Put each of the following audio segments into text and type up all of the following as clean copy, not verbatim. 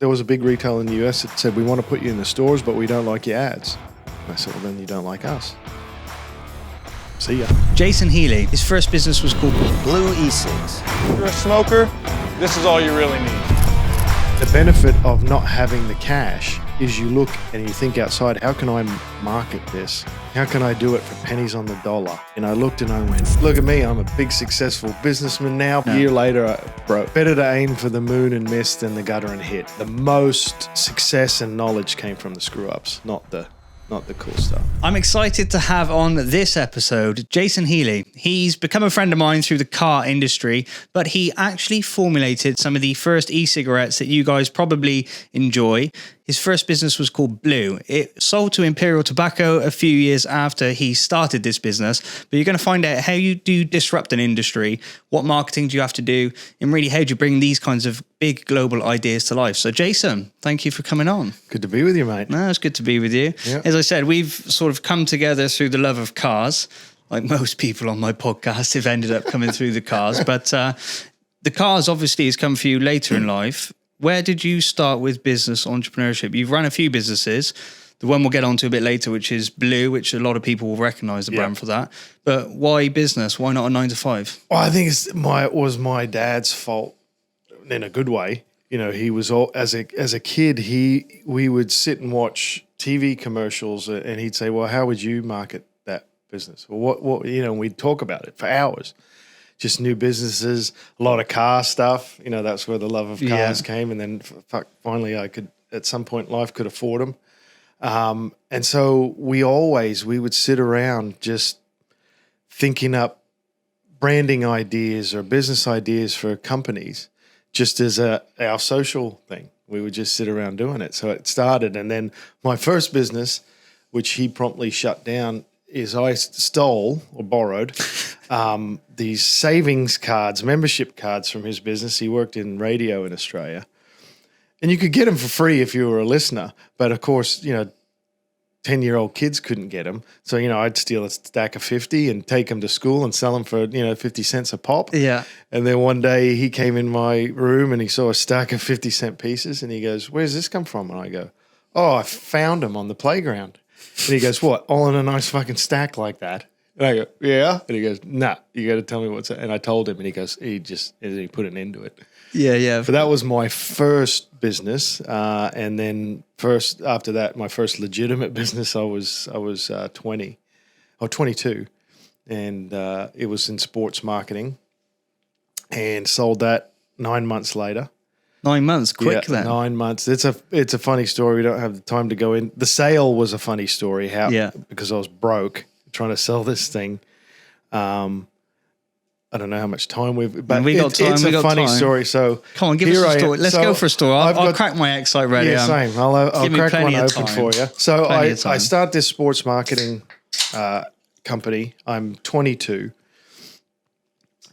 there was a big retailer in the US that said, we want to put you in the stores, but we don't like your ads. And I said, well, then you don't like us. See ya. Jason Healy, his first business was called Blue E-Cigs. If you're a smoker, this is all you really need. The benefit of not having the cash is you look and you think outside, how can I market this? How can I do it for pennies on the dollar? And I looked and I went, look at me, I'm a big successful businessman now. A year later, I broke. Better to aim for the moon and miss than the gutter and hit. The most success and knowledge came from the screw-ups, not the cool stuff. I'm excited to have on this episode Jason Healy. He's become a friend of mine through the car industry, but he actually formulated some of the first e-cigarettes that you guys probably enjoy. His first business was called Blue. It sold to Imperial Tobacco a few years after he started this business, but you're going to find out how you do disrupt an industry, what marketing do you have to do, and really how do you bring these kinds of big global ideas to life. So Jason, thank you for coming on. Good to be with you, mate. No, it's good to be with you. Yeah. As I said, we've sort of come together through the love of cars. Like most people on my podcast have ended up coming through the cars, but the cars obviously has come for you later in life. Where did you start with business entrepreneurship? You've run a few businesses. The one we'll get onto a bit later, which is Blue, which a lot of people will recognize the brand for that. But why business? Why not a 9 to 5? Well, I think it was my dad's fault in a good way. You know, he was as a kid, we would sit and watch TV commercials and he'd say, well, how would you market that business? Well, what and we'd talk about it for hours. Just new businesses, a lot of car stuff. You know, that's where the love of cars came. And then finally I could, at some point in life, could afford them. And so we would sit around just thinking up branding ideas or business ideas for companies, just as our social thing. We would just sit around doing it. So it started. And then my first business, which he promptly shut down, is I stole or borrowed these savings cards, membership cards from his business. He worked in radio in Australia. And you could get them for free if you were a listener. But of course, 10-year-old kids couldn't get them. So, I'd steal a stack of 50 and take them to school and sell them for, 50 cents a pop. Yeah. And then one day he came in my room and he saw a stack of 50-cent pieces and he goes, where's this come from? And I go, oh, I found them on the playground. And he goes, what, all in a nice fucking stack like that? And I go, yeah. And he goes, nah, you got to tell me what's that. And I told him and he goes, he put an end to it. Yeah. But that was my first business. And then after that, my first legitimate business, I was 20 or 22. And it was in sports marketing and sold that 9 months later. 9 months, quick then. 9 months. It's a funny story. We don't have the time to go in. The sale was a funny story. Because I was broke trying to sell this thing. I don't know how much time but it's a funny story. So come on, give us a story. Let's go for a story. I'll crack my X-Site ready. Yeah, same. I'll crack one open for you. So I start this sports marketing company. I'm 22.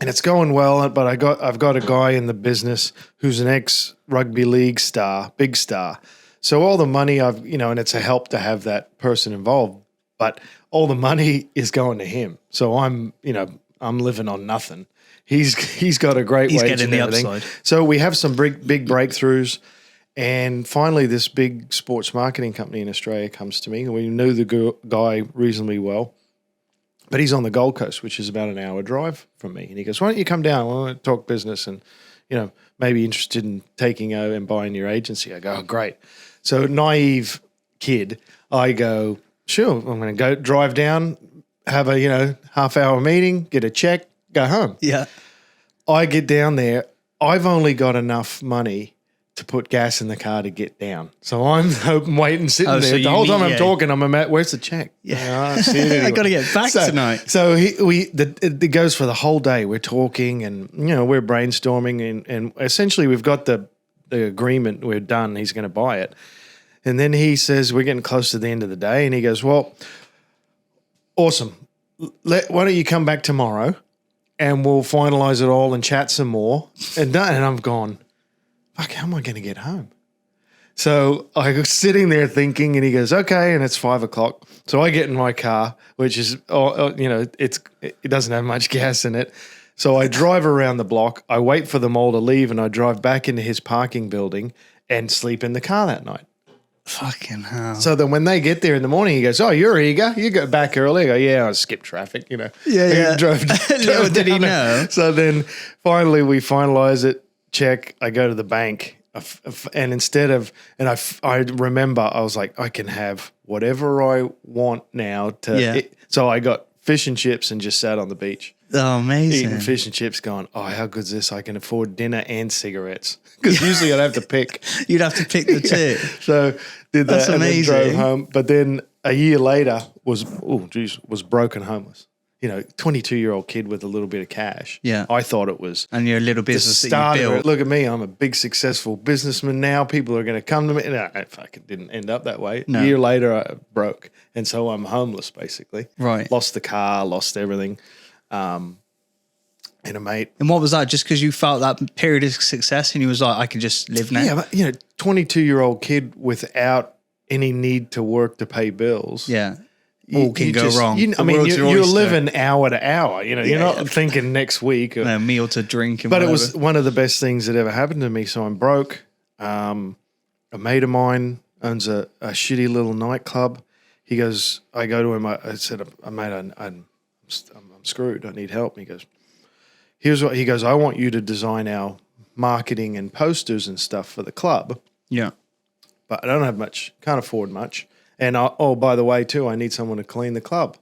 And it's going well, but I've got a guy in the business who's an ex-rugby league star, big star. So all the money and it's a help to have that person involved, but all the money is going to him. So I'm living on nothing. He's got a great wage and everything. Upside. So we have some big breakthroughs, and finally this big sports marketing company in Australia comes to me, and we knew the guy reasonably well. But he's on the Gold Coast, which is about an hour drive from me. And he goes, why don't you come down? I want to talk business and, maybe interested in taking over and buying your agency. I go, oh, great. So naive kid, I go, sure, I'm going to go drive down, have a, half-hour meeting, get a check, go home. Yeah. I get down there. I've only got enough money to put gas in the car to get down. So I'm waiting, sitting there. So the whole time I'm talking, I'm at, where's the check? Yeah. I got to get back tonight. So it goes for the whole day. We're talking and, we're brainstorming and essentially we've got the agreement. We're done. He's going to buy it. And then he says, we're getting close to the end of the day. And he goes, well, awesome. Why don't you come back tomorrow and we'll finalize it all and chat some more and done. And I'm gone, fuck, how am I going to get home? So I was sitting there thinking, and he goes, okay, and it's 5 o'clock. So I get in my car, which is, it doesn't have much gas in it. So I drive around the block. I wait for them all to leave, and I drive back into his parking building, and sleep in the car that night. Fucking hell. So then when they get there in the morning, he goes, "Oh, you're eager. You go back early." I go, "Yeah, I skipped traffic, you know." Yeah. He drove Little did he down know. there. So then finally we finalize it, check. I go to the bank. And instead of, and I remember I was like, I can have whatever I want now. So I got fish and chips and just sat on the beach. Oh, amazing. Eating fish and chips going, oh, how good's this? I can afford dinner and cigarettes. Because usually I'd have to pick. You'd have to pick the two. So did that. That's and amazing. then drove home. But then a year later was broken homeless. You know, 22-year-old kid with a little bit of cash. Yeah. I thought it was. And your little business that you built. Look at me. I'm a big, successful businessman now. People are going to come to me. No, I fucking didn't end up that way. No. A year later, I broke. And so I'm homeless, basically. Right. Lost the car, lost everything. And a mate. And what was that? Just because you felt that period of success and you was like, I can just live now? Yeah, but, 22-year-old kid without any need to work to pay bills. Yeah. All can go wrong. You're living hour to hour. You're not thinking next week. No, meal to drink. And but whatever. It was one of the best things that ever happened to me. So I'm broke. A mate of mine owns a shitty little nightclub. He goes, I go to him. I said, mate, I'm screwed. I need help. And he goes, here's what he goes. I want you to design our marketing and posters and stuff for the club. Yeah. But I don't have much. Can't afford much. And by the way, too, I need someone to clean the club,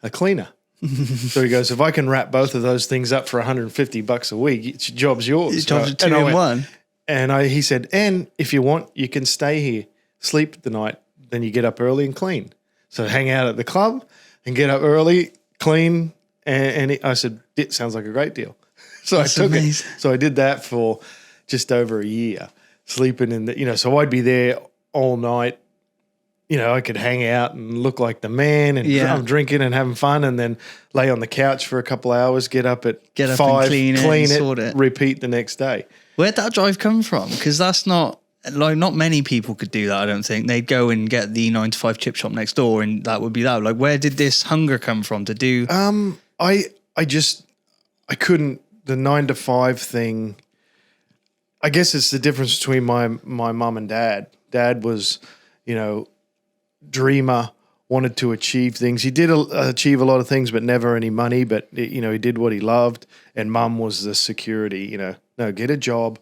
a cleaner. So he goes, if I can wrap both of those things up for $150 a week, job's yours. Job's two in one. And he said, and if you want, you can stay here, sleep the night, then you get up early and clean. So hang out at the club and get up early, clean. And I said, it sounds like a great deal. So That's I took amazing. it. So I did that for just over a year, sleeping in the, so I'd be there all night. I could hang out and look like the man and I'm drinking and having fun and then lay on the couch for a couple of hours, get up at 5, and clean it, repeat the next day. Where'd that drive come from? Because that's not many people could do that, I don't think. They'd go and get the 9-to-5 chip shop next door and that would be that. Like, where did this hunger come from to do? I couldn't, the 9-to-5 thing, I guess it's the difference between my mum and dad. Dad was, dreamer, wanted to achieve things. He did achieve a lot of things, but never any money. But, he did what he loved. And mum was the security, no, get a job,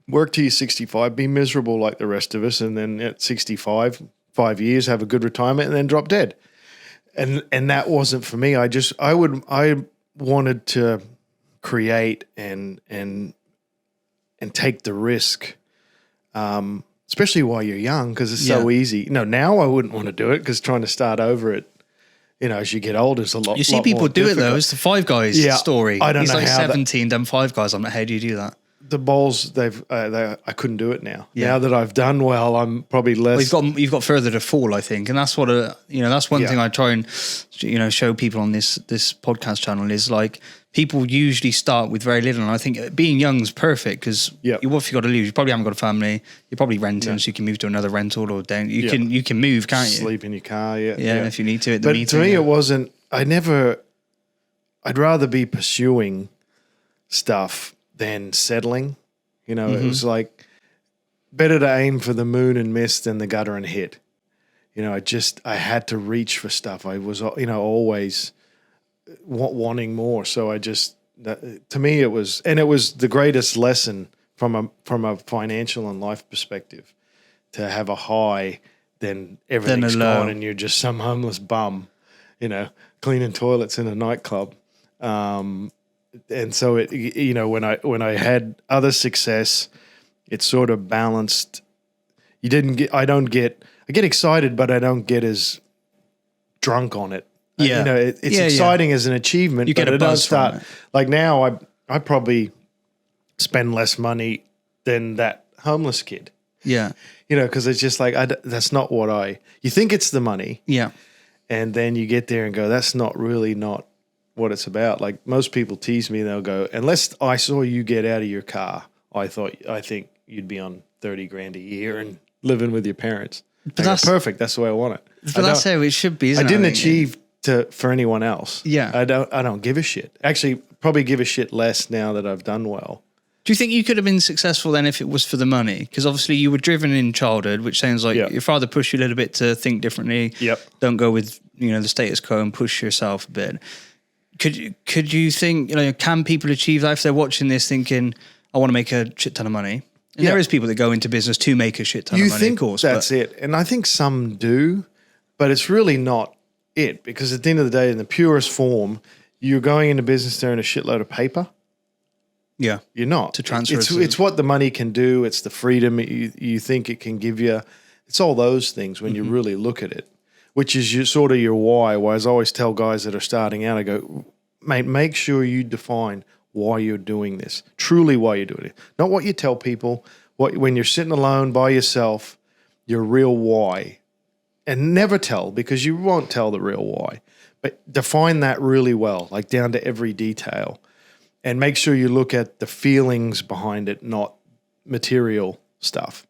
work till you're 65, be miserable like the rest of us. And then at 65, 5 years, have a good retirement and then drop dead. And that wasn't for me. I wanted to create and take the risk. Especially while you're young, because it's so easy. Now I wouldn't want to do it because trying to start over it, as you get older, it's a lot. You see people do it though. It's the Five Guys story. I don't He's know like how 17, done Five Guys. I'm like, how do you do that? The balls, I couldn't do it now. Yeah. Now that I've done well, I'm probably less. Well, you've got further to fall, I think, and that's what that's one thing I try and show people on this podcast channel is like people usually start with very little, and I think being young is perfect because what have you got to lose? You probably haven't got a family. You're probably renting, so you can move to another rental or down. You can move, can't you? Sleep in your car, yeah, if you need to. But to me, it wasn't. I'd rather be pursuing stuff than settling. It was like better to aim for the moon and miss than the gutter and hit. I had to reach for stuff. I was, always wanting more. So to me, it was the greatest lesson from a financial and life perspective to have a high, then everything's gone and you're just some homeless bum, cleaning toilets in a nightclub. And so when I had other success, it sort of balanced. I get excited, but I don't get as drunk on it. Yeah. It's exciting as an achievement. You get a buzz from it. Like now I probably spend less money than that homeless kid. Yeah. Because it's just like, that's not what you think it's the money. Yeah. And then you get there and go, that's not what it's about. Like most people tease me, they'll go, unless I saw you get out of your car, I think you'd be on 30 grand a year and living with your parents. But that's perfect. That's the way I want it. But that's how it should be. Isn't I didn't achieve for anyone else. Yeah. I don't give a shit. Actually, probably give a shit less now that I've done well Do you think you could have been successful then if it was for the money? Because obviously you were driven in childhood, which sounds like your father pushed you a little bit to think differently. Yep. Don't go with, the status quo and push yourself a bit. Could you think, can people achieve that if they're watching this thinking, I want to make a shit ton of money? And there is people that go into business to make a shit ton of money, of course. That's it. And I think some do, but it's really not it. Because at the end of the day, in the purest form, you're going into business to earn a shitload of paper. Yeah. You're not. To transfer it's what the money can do. It's the freedom you think it can give you. It's all those things when you really look at it, which is sort of your why. Whereas I always tell guys that are starting out, I go, mate, make sure you define why you're doing this, truly why you're doing it. Not what you tell people, when you're sitting alone by yourself, your real why. And never tell, because you won't tell the real why. But define that really well, like down to every detail. And make sure you look at the feelings behind it, not material stuff.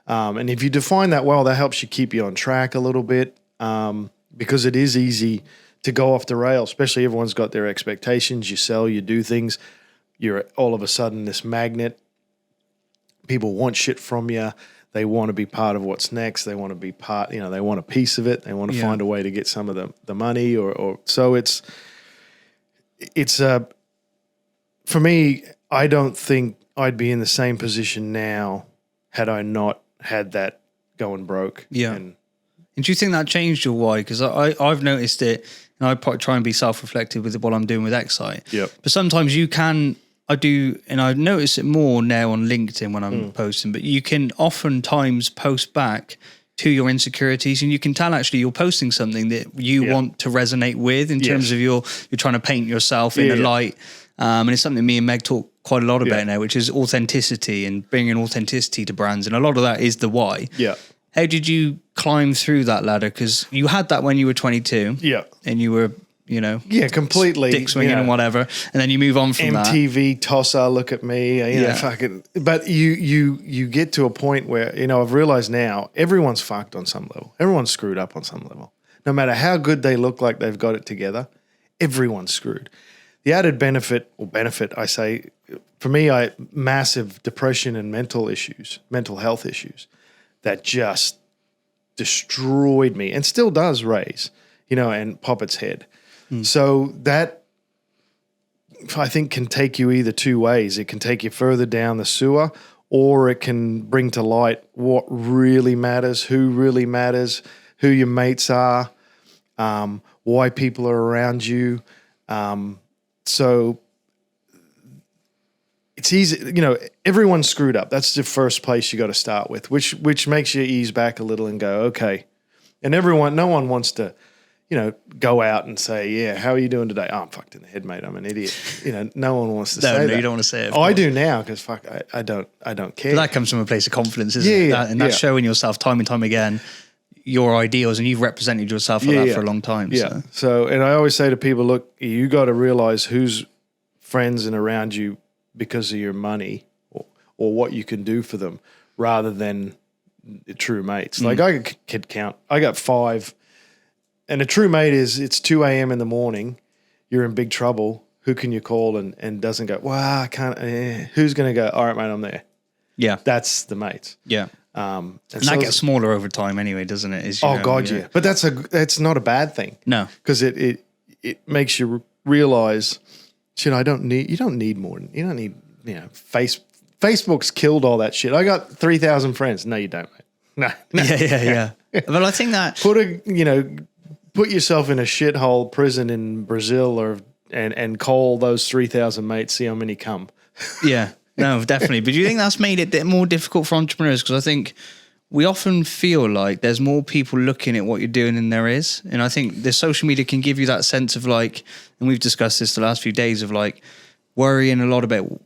And if you define that well, that helps you keep you on track a little bit, because it is easy to go off the rail, especially everyone's got their expectations. You sell, you do things. You're all of a sudden this magnet. People want shit from you. They want to be part of what's next. They want to be part, they want a piece of it. They want to find a way to get some of the money or so it's for me, I don't think I'd be in the same position now had I not had that going broke. Yeah. And do you think that changed your why? Because I've noticed it, and I try and be self-reflective with what I'm doing with Excite. Yep. But sometimes I do, and I notice it more now on LinkedIn when I'm posting, but you can oftentimes post back to your insecurities, and you can tell actually you're posting something that you want to resonate with in terms of you're trying to paint yourself in a light. And it's something me and Meg talk quite a lot about now, which is authenticity and bringing authenticity to brands. And a lot of that is the why. Yeah. How did you climb through that ladder? Because you had that when you were 22. Yeah. And you were, completely dick swinging and whatever. And then you move on from MTV tosser, look at me, fucking. But you get to a point where, I've realized now everyone's fucked on some level. Everyone's screwed up on some level. No matter how good they look like they've got it together, everyone's screwed. The added benefit, I say, for me, massive depression and mental health issues that just destroyed me and still does raise, and pop its head. So that, I think, can take you either two ways. It can take you further down the sewer, or it can bring to light what really matters, who really matters, who your mates are, why people are around you. So it's easy, everyone's screwed up. That's the first place you got to start with, which makes you ease back a little and go, okay. And no one wants to, go out and say, yeah, how are you doing today? Oh, I'm fucked in the head, mate. I'm an idiot. No one wants to say that. You don't want to say it. I do now because I don't care. But that comes from a place of confidence, isn't it? And that's showing yourself time and time again your ideals, and you've represented yourself like that for a long time. Yeah. So, and I always say to people, look, you got to realize who's friends and around you because of your money or what you can do for them rather than true mates. Like I could count, I got 5, and a true mate it's 2 a.m. in the morning, you're in big trouble. Who can you call and doesn't go, well, I can't, who's going to go, all right, mate, I'm there. Yeah. That's the mates. Yeah. And that gets smaller over time anyway, doesn't it? Yeah. But that's not a bad thing. No. Because it makes you realize, you don't need more. You don't need, Facebook's killed all that shit. I got 3,000 friends. No, you don't, mate. No. Yeah. But I think that put yourself in a shithole prison in Brazil and call those 3,000 mates, see how many come. Yeah. No, definitely. But do you think that's made it more difficult for entrepreneurs? Because I think we often feel like there's more people looking at what you're doing than there is. And I think the social media can give you that sense of like, and we've discussed this the last few days, of like worrying a lot about,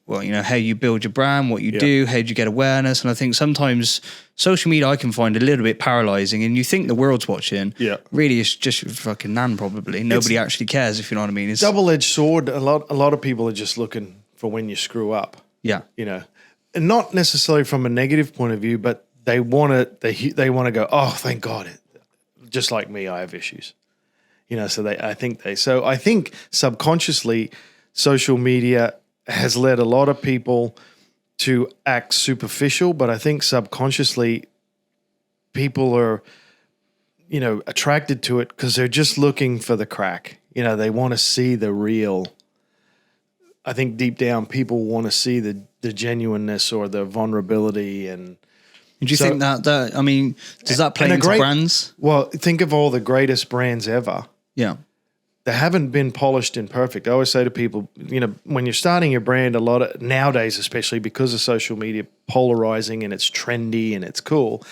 how you build your brand, what you do, how do you get awareness. And I think sometimes social media I can find a little bit paralyzing, and you think the world's watching. Yeah. Really, it's just your fucking nan probably. Nobody actually cares, if you know what I mean. It's double-edged sword. A lot of people are just looking for when you screw up. Yeah. And not necessarily from a negative point of view, but they want to go, oh, thank God. Just like me, I have issues. So I think subconsciously social media has led a lot of people to act superficial, but I think subconsciously people are, attracted to it because they're just looking for the crack. They want to see the real. I think deep down people want to see the genuineness or the vulnerability. And do you think that does that play into brands? Well, think of all the greatest brands ever. Yeah. They haven't been polished and perfect. I always say to people, when you're starting your brand, a lot of nowadays, especially because of social media polarizing and it's trendy and it's cool,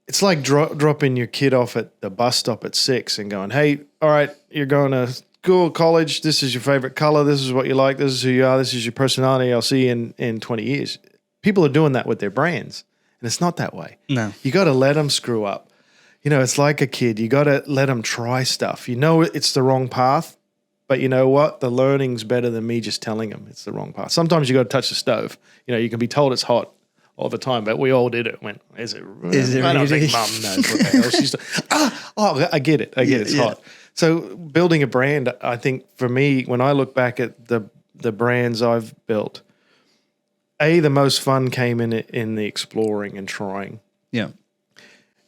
it's like dropping your kid off at the bus stop at 6 and going, hey, all right, you're going to school, college, this is your favorite color, this is what you like, this is who you are, this is your personality, I'll see you in 20 years. People are doing that with their brands, and it's not that way. No. You got to let them screw up. It's like a kid. You got to let them try stuff. It's the wrong path, but you know what? The learning's better than me just telling them it's the wrong path. Sometimes you got to touch the stove. You can be told it's hot all the time, but we all did it. Went, is it? I don't think Mum knows what the hell she's doing. I get it. It's hot. So building a brand, I think for me, when I look back at the brands I've built, the most fun came in the exploring and trying. Yeah.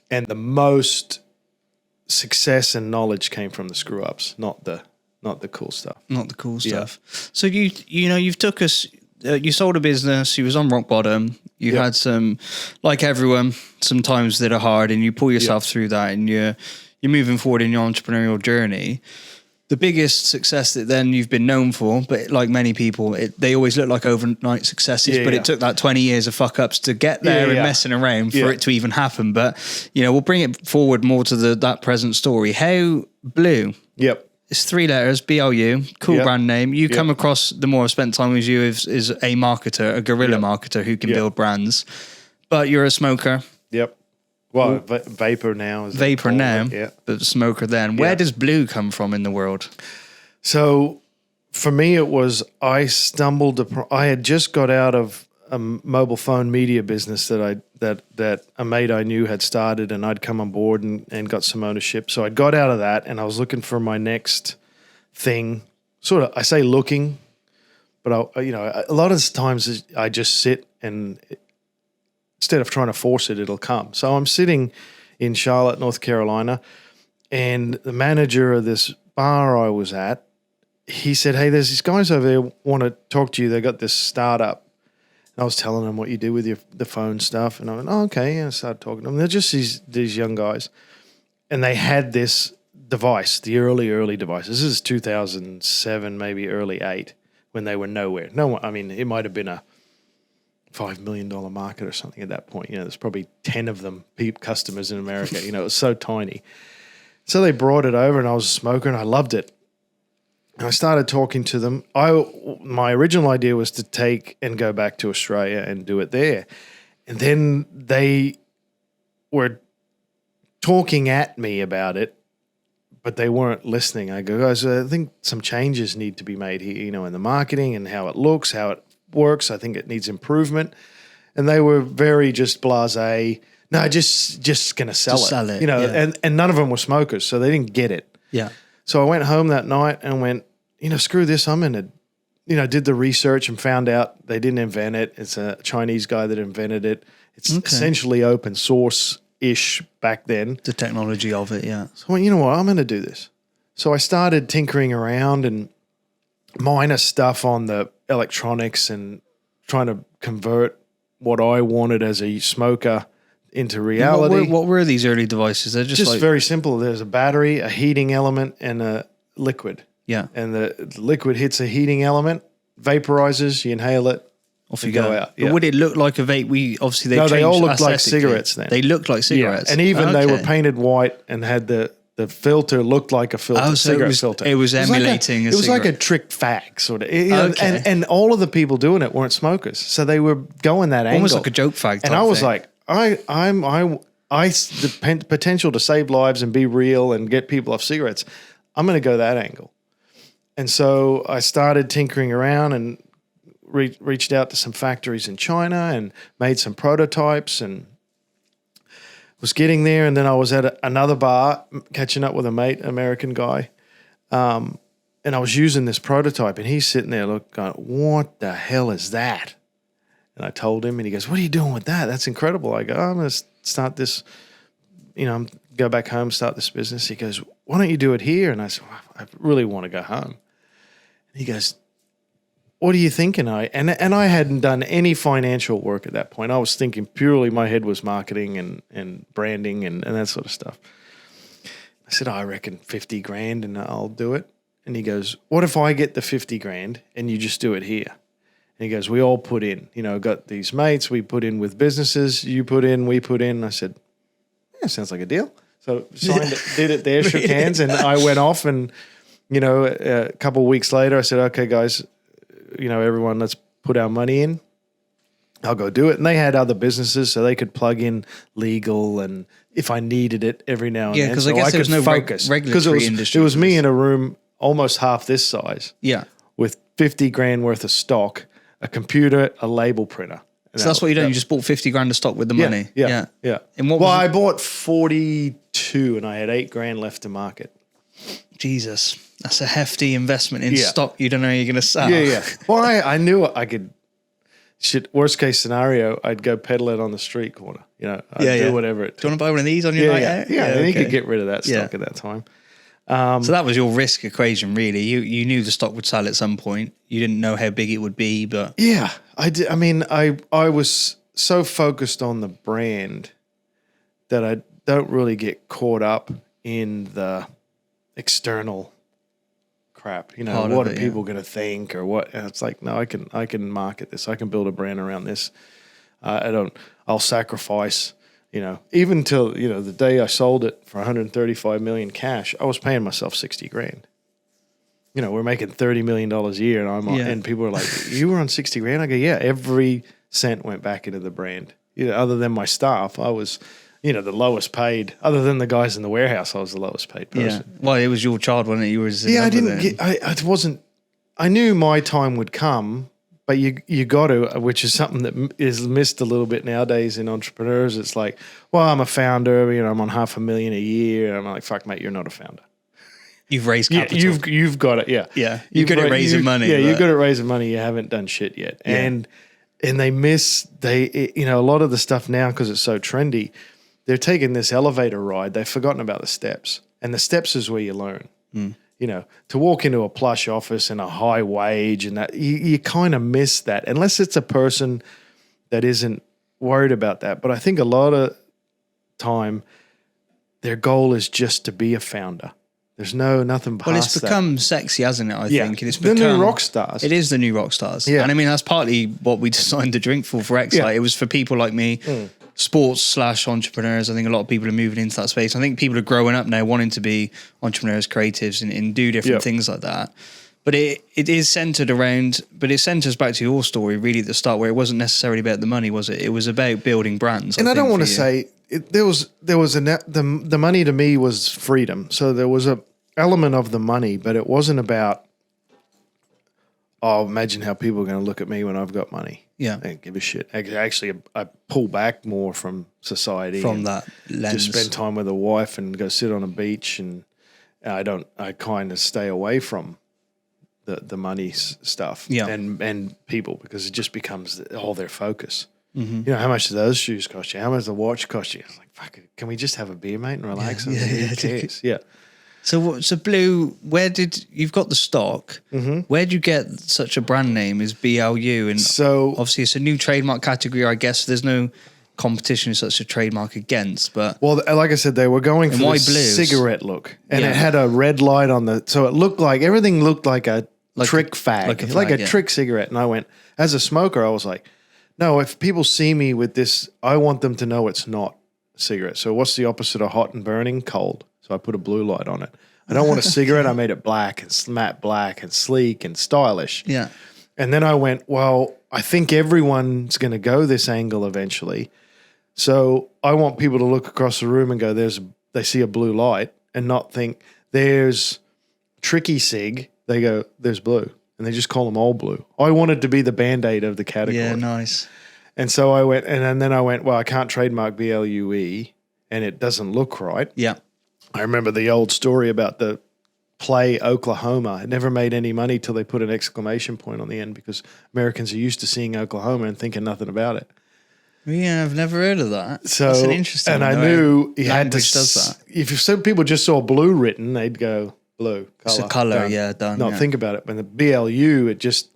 And the most success and knowledge came from the screw ups, not the cool stuff. Not the cool stuff. So you've took us. You sold a business. You was on rock bottom. You had some, like everyone, some times that are hard, and you pull yourself through that, and you're moving forward in your entrepreneurial journey. The biggest success that then you've been known for, but like many people, they always look like overnight successes, but it took that 20 years of fuck ups to get there and messing around for it to even happen. But, we'll bring it forward more to that present story. How Blue? Yep. It's 3 letters, BLU, cool brand name. You come across, the more I've spent time with you, is a marketer, a guerrilla marketer who can build brands. But you're a smoker. Yep. Well, vapor now. Vapor now, but smoker then. Where does Blue come from in the world? So for me, it was I had just got out of a mobile phone media business that a mate I knew had started, and I'd come on board and got some ownership. So I got out of that, and I was looking for my next thing. Sort of, I say looking, but a lot of times I just sit and instead of trying to force it, it'll come. So I'm sitting in Charlotte, North Carolina, and the manager of this bar I was at, he said, hey, there's these guys over there want to talk to you. They got this startup. And I was telling them what you do with the phone stuff. And I went, oh, okay. And I started talking to them. They're just these young guys. And they had this device, the early device. This is 2007, maybe early 8, when they were nowhere. It might have been a $5 million market or something at that point. There's probably 10 of them, customers in America. It was so tiny. So they brought it over, and I was a smoker, and I loved it. And I started talking to them. My original idea was to take and go back to Australia and do it there. And then they were talking at me about it, but they weren't listening. I go, guys, I think some changes need to be made here, in the marketing and how it looks, how it works. I think it needs improvement. And they were very just blasé. No, just going to sell it. And none of them were smokers, so they didn't get it. Yeah. So I went home that night and went, screw this. I'm going to, did the research and found out they didn't invent it. It's a Chinese guy that invented it. It's essentially open source-ish back then. The technology of it, yeah. So I went, you know what, I'm going to do this. So I started tinkering around and minor stuff on the electronics and trying to convert what I wanted as a smoker into reality. What were these early devices? They're just very simple. There's a battery, a heating element, and a liquid. Yeah. And the liquid hits a heating element, vaporizes, you inhale it, off you go out. Yeah. But would it look like a vape? They all looked like cigarettes then. They looked like cigarettes. Yeah. And even they were painted white and had the filter looked like a filter, cigarette filter. It was emulating a cigarette. It was like a trick fag, sort of. And all of the people doing it weren't smokers. So they were going that angle. Almost like a joke fag type And I was like, the potential to save lives and be real and get people off cigarettes, I'm going to go that angle. And so I started tinkering around and reached out to some factories in China and made some prototypes and was getting there. And then I was at another bar catching up with a mate, American guy, and I was using this prototype and he's sitting there going, what the hell is that? And I told him, and he goes, "What are you doing with that? That's incredible." I go, "I'm going to start this, go back home, start this business." He goes, "Why don't you do it here?" And I said, well, "I really want to go home." And he goes, "What are you thinking?" And I hadn't done any financial work at that point. I was thinking purely, my head was marketing and branding and that sort of stuff. I said, "I reckon 50 grand and I'll do it." And he goes, "What if I get the 50 grand and you just do it here?" And he goes, "We all put in, got these mates, we put in with businesses, you put in, we put in." I said, "Yeah, sounds like a deal." So signed it, did it there, shook hands, and I went off. And, a couple of weeks later, I said, "Okay, guys, everyone, let's put our money in. I'll go do it." And they had other businesses, so they could plug in legal and if I needed it every now and then. Yeah, because I guess there was no regulatory industry. It was me in a room almost half this size. Yeah. With 50 grand worth of stock, a computer, a label printer. So that's what you done. You just bought 50 grand of stock with the money. Yeah. And what was I bought 42 and I had 8 grand left to market. Jesus, that's a hefty investment in stock you don't know you're going to sell. Yeah. Well, I knew I could. Shit, worst case scenario, I'd go peddle it on the street corner. I'd do whatever it took. Do you want to buy one of these on your night out? Yeah. And you could get rid of that stock at that time. So that was your risk equation, really. You knew the stock would sell at some point. You didn't know how big it would be, but yeah, I did. I mean, I was so focused on the brand that I don't really get caught up in the external crap. What are people going to think or what? And it's like, no, I can market this. I can build a brand around this. I'll sacrifice. Even till, the day I sold it for 135 million cash, I was paying myself 60 grand. We're making $30 million a year and people are like, "You were on 60 grand?" I go, "Yeah, every cent went back into the brand. Other than my staff, I was, the lowest paid. Other than the guys in the warehouse, I was the lowest paid person." Yeah. Well, it was your child, wasn't it? You were I knew my time would come. But you got to, which is something that is missed a little bit nowadays in entrepreneurs. It's like, well, I'm a founder, I'm on $500,000 a year. And I'm like, fuck, mate, you're not a founder. You've raised capital. You've got it, yeah. Yeah, you're good at raising money. Yeah, you're good at raising money. You haven't done shit yet. Yeah. And they a lot of the stuff now, because it's so trendy, they're taking this elevator ride. They've forgotten about the steps. And the steps is where you learn. To walk into a plush office and a high wage and that, you kind of miss that unless it's a person that isn't worried about that. But I think a lot of time their goal is just to be a founder. There's nothing past that. Well, it's become sexy, hasn't it, I think? It's the new rock stars. It is the new rock stars. Yeah. And I mean, that's partly what we designed the drink for Excite. Yeah. It was for people like me, sports/entrepreneurs. I think a lot of people are moving into that space. I think people are growing up now wanting to be entrepreneurs, creatives, and do different things like that. But it is centered around, but it centers back to your story really at the start, where it wasn't necessarily about the money, was it? It was about building brands. And I don't want to say the money to me was freedom. So there was a element of the money, but it wasn't about, imagine how people are going to look at me when I've got money. Yeah. I don't give a shit. Actually, I pull back more from society. From that lens. Just spend time with a wife and go sit on a beach, and I kind of stay away from the money stuff and people, because it just becomes all their focus. Mm-hmm. How much do those shoes cost you? How much does the watch cost you? It's like, fuck it. Can we just have a beer, mate, and relax? Who cares? Yeah. So Blue, you've got the stock. Mm-hmm. Where'd you get such a brand name as BLU? And so obviously it's a new trademark category, I guess. There's no competition as such a trademark against, but well, like I said, they were going for the cigarette look, and it had a red light on so it looked like everything looked like a trick fag, like a trick cigarette. And I went, as a smoker, I was like, no, if people see me with this, I want them to know it's not a cigarette. So what's the opposite of hot and burning? Cold. So I put a blue light on it. I don't want a cigarette. I made it black and matte black and sleek and stylish. Yeah. And then I went, well, I think everyone's going to go this angle eventually. So I want people to look across the room and go, they see a blue light, and not think there's tricky cig. They go, there's blue. And they just call them all blue. I wanted to be the Band-Aid of the category. Yeah, nice. And so I went, and then I went, well, I can't trademark BLUE, and it doesn't look right. Yeah. I remember the old story about the play Oklahoma. It never made any money till they put an exclamation point on the end because Americans are used to seeing Oklahoma and thinking nothing about it. Yeah, I've never heard of that. So, that's an interesting. And one, I the way knew you had to. language does that. If some people just saw blue written, they'd go blue. It's a color, yeah, done. Not think about it. When the BLU, it just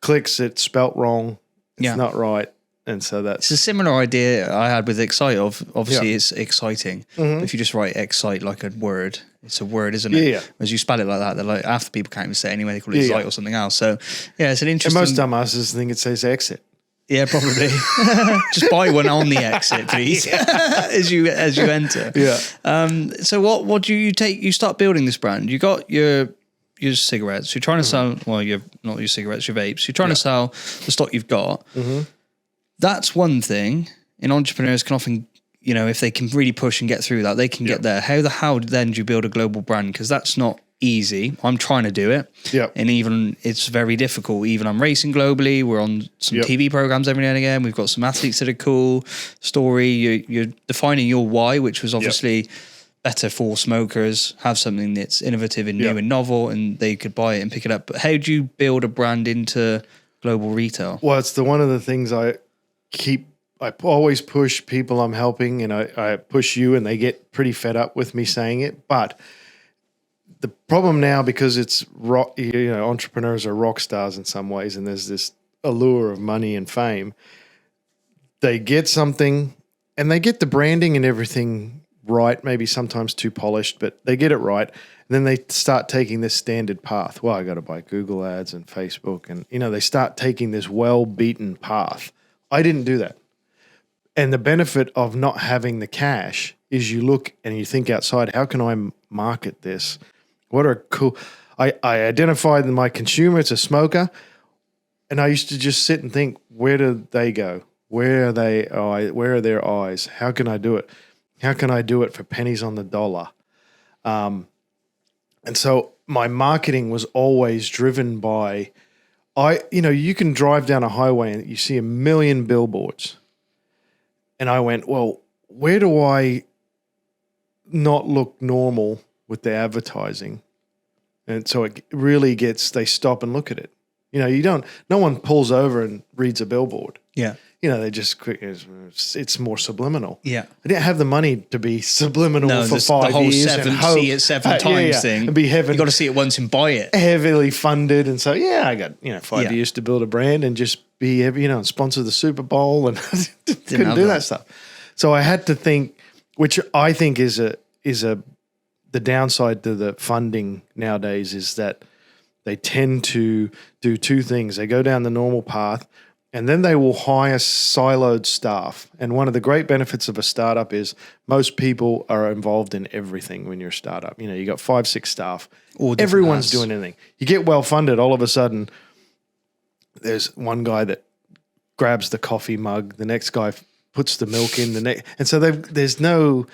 clicks. It's spelt wrong. It's not right. And so it's a similar idea I had with Excite. Obviously, it's exciting. Mm-hmm. But if you just write Excite like a word, it's a word, isn't it? Yeah. As you spell it like that, they're like half the people can't even say it anyway. They call it Excite or something else. So yeah, it's an And interesting. most dumbasses think it says exit. Yeah, probably. Just buy one on the exit, please, as you enter. Yeah. So what do you take? You start building this brand. You got your cigarettes. You're trying to sell. Well, you're not your cigarettes, your vapes. You're trying to sell the stock you've got. Mm-hmm. That's one thing. And entrepreneurs can often, if they can really push and get through that, they can get there. How the hell then do you build a global brand? Because that's not easy. I'm trying to do it. Yeah. And even it's very difficult. Even I'm racing globally. We're on some TV programs every now and again. We've got some athletes that are cool. Story. You're defining your why, which was obviously better for smokers, have something that's innovative and new and novel, and they could buy it and pick it up. But how do you build a brand into global retail? Well, it's one of the things I always push people I'm helping, and I push you, and they get pretty fed up with me saying it. But the problem now, because it's entrepreneurs are rock stars in some ways, and there's this allure of money and fame. They get something, and they get the branding and everything right, maybe sometimes too polished, but they get it right. And then they start taking this standard path. Well, I got to buy Google ads and Facebook, and they start taking this well-beaten path. I didn't do that. And the benefit of not having the cash is you look and you think outside, how can I market this? What are cool... I identified my consumer, it's a smoker, and I used to just sit and think, where do they go? Where are they? Where are their eyes? How can I do it? How can I do it for pennies on the dollar? And so my marketing was always driven by... you can drive down a highway and you see a million billboards. And I went, well, where do I not look normal with the advertising? And so it really they stop and look at it. No one pulls over and reads a billboard. Yeah. They just it's more subliminal. Yeah. I didn't have the money to be subliminal for 5 the whole years. see it seven times thing. And be you got to see it once and buy it. Heavily funded. And so, I got, 5 years to build a brand and just be, and sponsor the Super Bowl, and couldn't do that stuff. So I had to think, which I think is the downside to the funding nowadays is that they tend to do two things. They go down the normal path, and then they will hire siloed staff. And one of the great benefits of a startup is most people are involved in everything when you're a startup. You got 5-6 staff. Everyone's doing anything. You get well funded, all of a sudden there's one guy that grabs the coffee mug, the next guy puts the milk in, and so there's no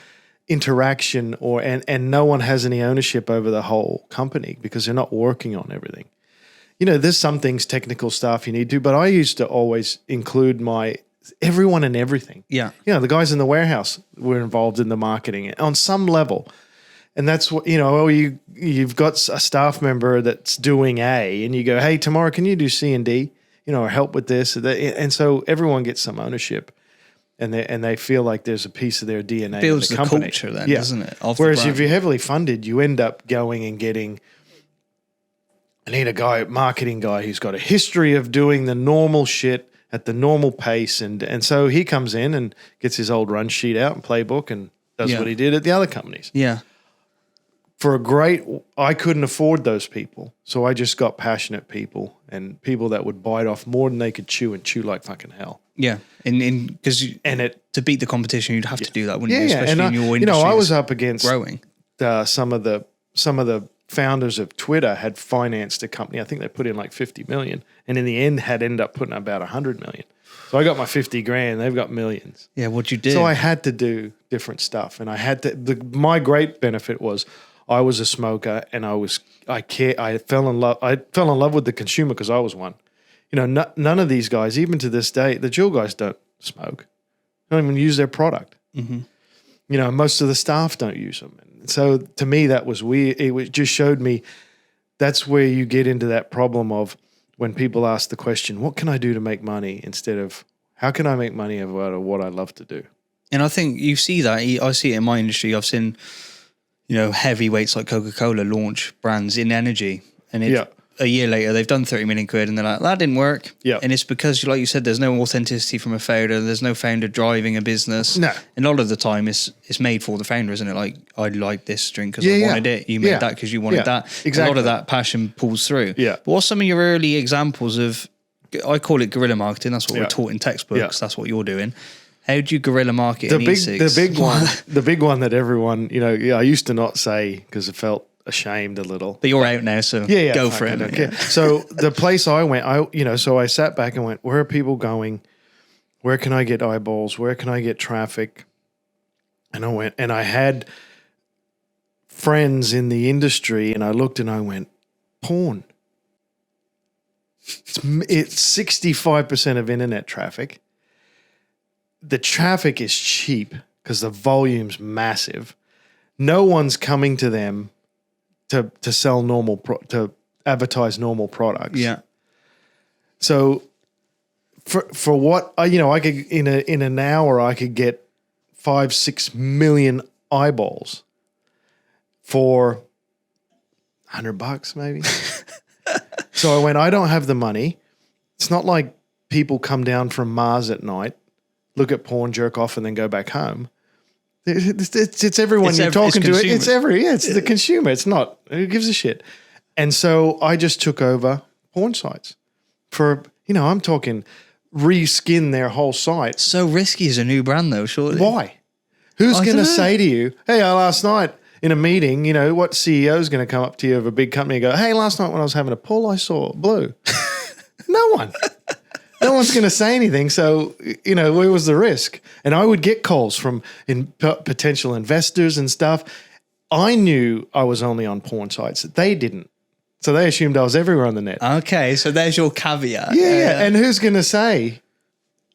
interaction and no one has any ownership over the whole company because they're not working on everything. There's some things, technical stuff you need to, but I used to always include everyone and everything. Yeah. The guys in the warehouse were involved in the marketing on some level. And that's what, you've got a staff member that's doing A and you go, hey, tomorrow, can you do C and D, or help with this? And so everyone gets some ownership. And they feel like there's a piece of their DNA. Builds in the company. culture then, doesn't it? Whereas if you're heavily funded, you end up going and getting, I need a marketing guy who's got a history of doing the normal shit at the normal pace. And so he comes in and gets his old run sheet out and playbook and does what he did at the other companies. Yeah. I couldn't afford those people. So I just got passionate people and people that would bite off more than they could chew and chew like fucking hell. Yeah, to beat the competition, you'd have to do that, wouldn't you? Especially in your industry. I was up against growing. Some of the founders of Twitter had financed a company. I think they put in like 50 million, and in the end had ended up putting about 100 million. So I got my 50 grand. They've got millions. Yeah, what you did. So I had to do different stuff, and I had to. My great benefit was I was a smoker, and I fell in love with the consumer because I was one. None of these guys, even to this day, the Juul guys don't smoke. They don't even use their product. Mm-hmm. Most of the staff don't use them. So to me, that was weird. Just showed me that's where you get into that problem of when people ask the question, what can I do to make money, instead of how can I make money out of what I love to do? And I think you see that. I see it in my industry. I've seen, heavyweights like Coca-Cola launch brands in energy. And a year later, they've done 30 million quid and they're like, that didn't work. Yeah. And it's because, like you said, there's no authenticity from a founder. There's no founder driving a business. No. And a lot of the time, it's made for the founder, isn't it? Like, I like this drink because I wanted it. You made that because you wanted that. Exactly. A lot of that passion pulls through. Yeah. But what's some of your early examples of, I call it guerrilla marketing. That's what we're taught in textbooks. Yeah. That's what you're doing. How do you guerrilla market The in E-Cigs? the big one that everyone, I used to not say because it felt ashamed a little. But you're out now, so go for it. Okay. So the place I went, so I sat back and went, where are people going? Where can I get eyeballs? Where can I get traffic? And I went, and I had friends in the industry, and I looked and I went, porn. It's 65% of internet traffic. The traffic is cheap because the volume's massive. No one's coming to them to sell to advertise normal products. Yeah. So for what I could in an hour I could get 5-6 million eyeballs for $100 maybe. So I went, I don't have the money. It's not like people come down from Mars at night, look at porn, jerk off, and then go back home. It's everyone you're talking to. It's the consumer. It's not, who gives a shit? And so I just took over porn sites for, I'm talking reskin their whole site. So risky as a new brand though, surely. Why? Who's going to say to you, hey, last night in a meeting, what CEO is going to come up to you of a big company and go, hey, last night when I was having a pull, I saw blue. No one. No one's going to say anything. So, where was the risk? And I would get calls from potential investors and stuff. I knew I was only on porn sites. They didn't. So they assumed I was everywhere on the net. Okay, so there's your caveat. Yeah. And who's going to say,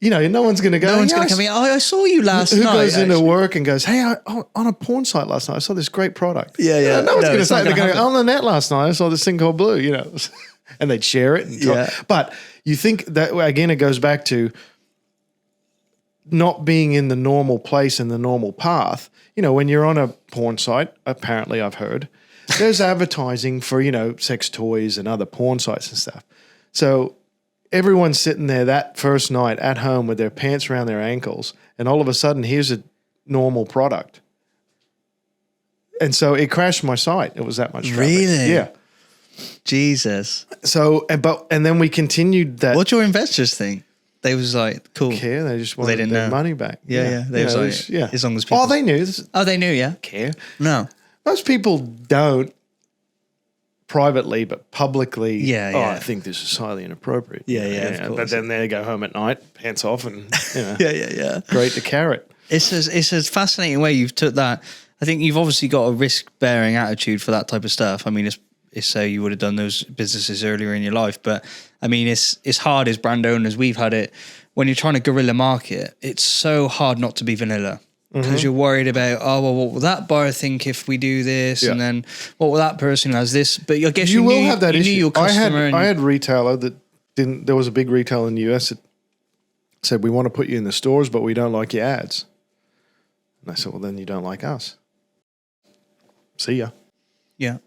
no one's going to go. No one's going to come in. I saw you last night. Who goes into work and goes, hey, on a porn site last night, I saw this great product. Yeah. No one's going to say, they're going to go, on the net last night, I saw this thing called blue, and they'd share it. And talk. But you think that, again, it goes back to not being in the normal place and the normal path. When you're on a porn site, apparently I've heard, there's advertising for, sex toys and other porn sites and stuff. So everyone's sitting there that first night at home with their pants around their ankles, and all of a sudden, here's a normal product. And so it crashed my site. It was that much traffic. Really? Yeah. Jesus. So, and then we continued that. What'd your investors think? They was like, cool. Care. They just They wanted didn't their know. money back. Yeah. They was like, as long as people. Oh, they knew. Oh, they knew, yeah. Care. No. Most people don't privately, but publicly. Yeah, Oh, yeah. I think this is highly inappropriate. Yeah, of course. But then they go home at night, pants off, and Yeah. great to carrot. It's a fascinating way you've took that. I think you've obviously got a risk-bearing attitude for that type of stuff. I mean, it's so you would have done those businesses earlier in your life, but I mean, it's hard as brand owners. We've had it when you're trying to guerrilla market. It's so hard not to be vanilla because you're worried about, what will that buyer think if we do this, and then what will that person who has this? But I guess you will knew, have that you issue. knew your customer. I had retailer that didn't. There was a big retailer in the US that said, we want to put you in the stores, but we don't like your ads. And I said, well, then you don't like us. See ya. Yeah.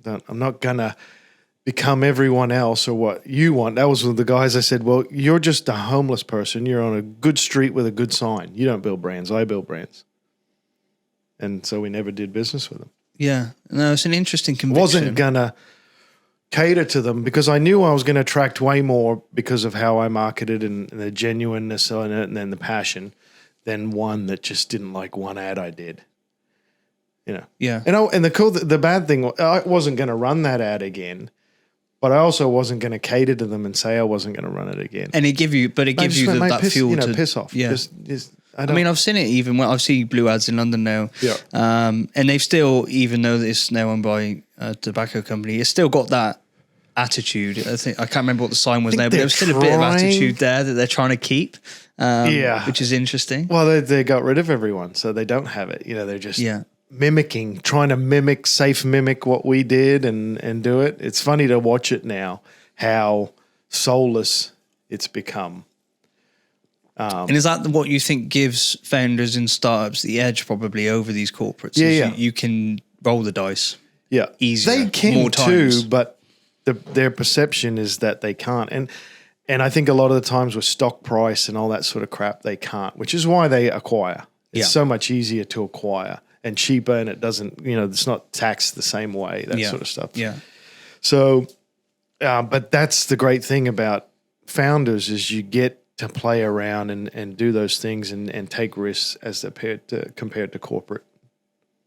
I'm not going to become everyone else or what you want. That was with the guys. I said, well, you're just a homeless person. You're on a good street with a good sign. You don't build brands. I build brands. And so we never did business with them. Yeah. No, it's an interesting conviction. Wasn't going to cater to them because I knew I was going to attract way more because of how I marketed and the genuineness on it and then the passion than one that just didn't like one ad I did. Yeah. And the bad thing, I wasn't going to run that ad again, but I also wasn't going to cater to them and say I wasn't going to run it again. And it gives you that fuel to piss off. Yeah. I mean, I've seen it even when I've seen blue ads in London now. Yeah. And they've still, even though it's now owned by a tobacco company, it's still got that attitude. I can't remember what the sign was now, but there's still a bit of attitude there that they're trying to keep. Which is interesting. Well, they got rid of everyone, so they don't have it. They're just trying to safe mimic what we did and do it. It's funny to watch it now, how soulless it's become. And is that what you think gives founders and startups the edge probably over these corporates? Yeah. You can roll the dice. Yeah. Easier. They can more times. too, but their perception is that they can't. And I think a lot of the times with stock price and all that sort of crap, they can't, which is why they acquire. It's so much easier to acquire and cheaper, and it doesn't, it's not taxed the same way, that sort of stuff. Yeah. So, but that's the great thing about founders is you get to play around and do those things and take risks as compared to corporate.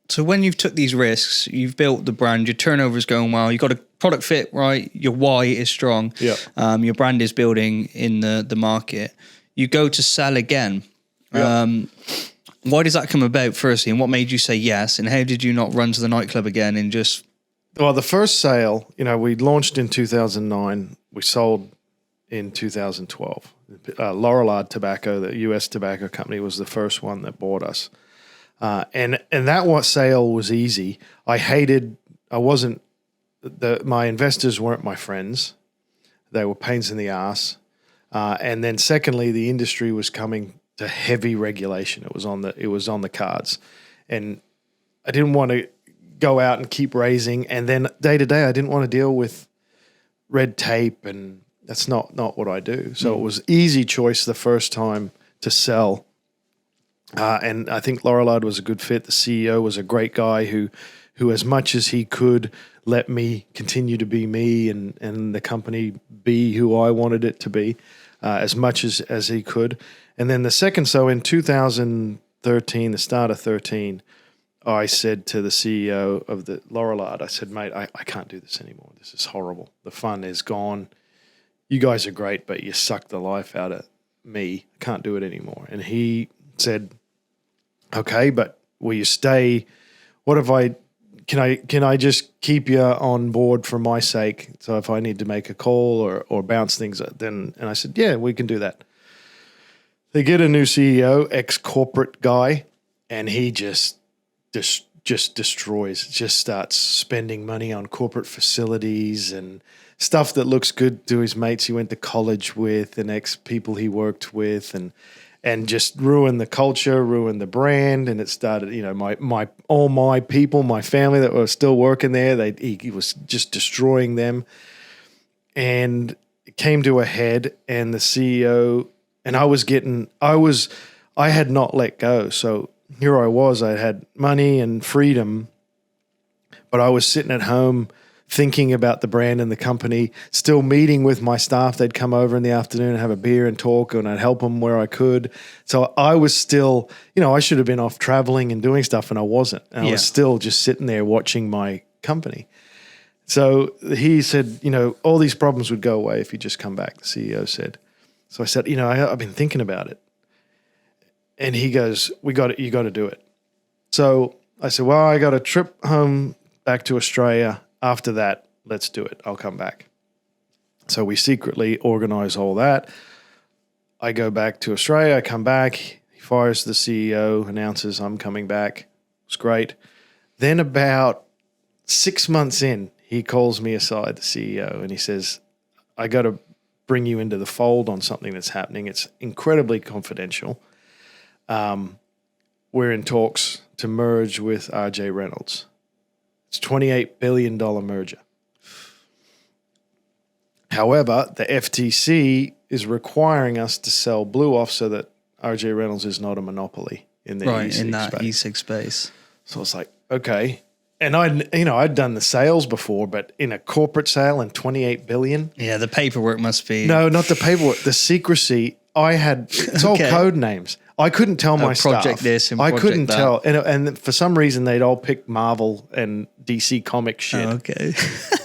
So when you've took these risks, you've built the brand, your turnover is going well, you've got a product fit right, your why is strong, your brand is building in the market, you go to sell again. Why does that come about firstly, and what made you say yes, and how did you not run to the nightclub again and just... Well, the first sale, we launched in 2009, we sold in 2012. Lorillard Tobacco, the U.S. tobacco company, was the first one that bought us. And that sale was easy. My investors weren't my friends. They were pains in the ass. And then secondly, the industry was coming to heavy regulation. It was on the cards. And I didn't want to go out and keep raising. And then day to day, I didn't want to deal with red tape, and that's not what I do. So it was easy choice the first time to sell. And I think Lorillard was a good fit. The CEO was a great guy who as much as he could let me continue to be me and the company be who I wanted it to be, as much as he could. And then the second, so in 2013, the start of 13, I said to the CEO of the Lorillard, I said, mate, I can't do this anymore. This is horrible. The fun is gone. You guys are great, but you suck the life out of me. I can't do it anymore. And he said, okay, but will you stay? What if can I just keep you on board for my sake? So if I need to make a call or bounce things, and I said, yeah, we can do that. They get a new CEO, ex-corporate guy, and he just destroys, just starts spending money on corporate facilities and stuff that looks good to his mates he went to college with and ex-people he worked with, and just ruined the culture, ruined the brand. And it started, all my people, my family that were still working there, he was just destroying them. And it came to a head, and the CEO, and I had not let go. So here I was, I had money and freedom, but I was sitting at home thinking about the brand and the company, still meeting with my staff. They'd come over in the afternoon and have a beer and talk, and I'd help them where I could. So I was still, I should have been off traveling and doing stuff, and I wasn't. And I was still just sitting there watching my company. So he said, all these problems would go away if you just come back, the CEO said. So I said, I've been thinking about it. And he goes, you got to do it. So I said, well, I got a trip home back to Australia. After that, let's do it. I'll come back. So we secretly organize all that. I go back to Australia. I come back. He fires the CEO, announces I'm coming back. It's great. Then about 6 months in, he calls me aside, the CEO, and he says, I got to bring you into the fold on something that's happening. It's incredibly confidential. We're in talks to merge with RJ Reynolds. It's a $28 billion merger. However, the FTC is requiring us to sell Blue off so that RJ Reynolds is not a monopoly in the E-Cig space. So it's like, okay. And I'd done the sales before, but in a corporate sale and $28 billion. Yeah, the paperwork must be... No, not the paperwork. The secrecy. It's all code names. I couldn't tell my staff. Project this and I project couldn't that. tell. And for some reason, they'd all pick Marvel and DC comic shit. Oh, okay.